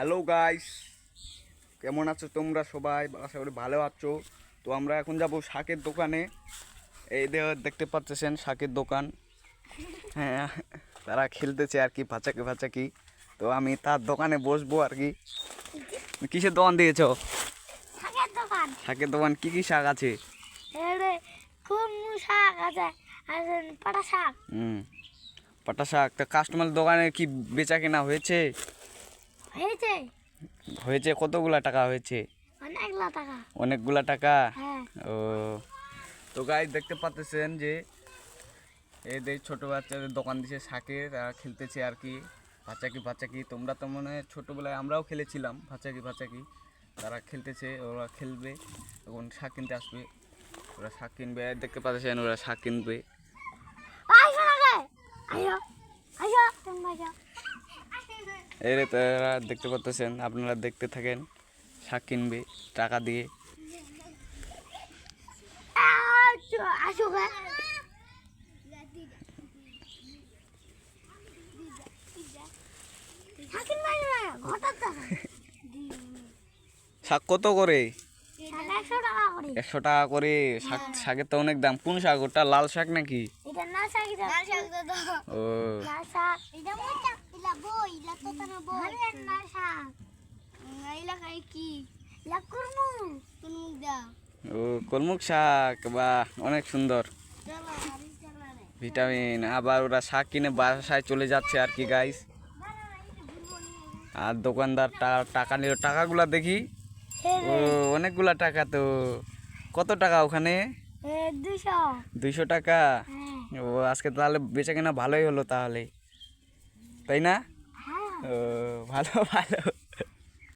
Hello guys, কেমন আছো তোমরা সবাই? আশা করি ভালো আছো। তো আমরা এখন যাব শাকের দোকানে। এই দেখতে পাচ্ছেন শাকের দোকান। হ্যাঁ, তারা খেলতেছে আর কি, ভাচাকি ভাচাকি। তো আমি তার দোকানে বসবো আর কি। কিসের দোকান দিয়েছো? শাকের দোকান। শাকের দোকান কি কি শাক আছে? কুমড়ো শাক আছে, আর পাটা শাক। পাটা শাক। তা কাস্টমার দোকানে কি বেচা কেনা হয়েছে? হয়েছে হয়েছে কতগুলা টাকা হয়েছে? অনেকগুলো টাকা। অনেকগুলা টাকা। হ্যাঁ। ও, তো গাইস দেখতে পাচ্ছেন যে এদের ছোট বাচ্চাদের দোকান দিছে শাকের, তারা খেলতেছে আর কি, ভাচাকি ভাচাকি। তোমরা তো মনে হয় ছোটোবেলায় আমরাও খেলেছিলাম ভাচাকি ভাচাকি। তারা খেলতেছে, ওরা খেলবে, তখন শাক কিনতে আসবে। ওরা শাক কিনবে, দেখতে পাচ্ছেন ওরা শাক কিনবে। এই রে, তারা দেখতে পাচ্ছেন, আপনারা দেখতে থাকেন। শাক কিনবে টাকা দিয়ে। শাক কত করে? 100 টাকা করে। শাক, শাকের তো অনেক দাম। কোন শাক ওটা? লাল শাক নাকি? ও, ও কলমুক শাক, বাহ অনেক সুন্দর, ভিটামিন। আবার ওরা শাক কিনে বাসায় চলে যাচ্ছে আর কি গাইস। আর দোকানদার টাকা নিল, টাকাগুলা দেখি। ও, অনেকগুলা টাকা তো। কত টাকা ওখানে? 200 টাকা। ও, আজকে তাহলে বেচা কেনা ভালোই হলো তাহলে, তাই না? ও, ভালো ভালো।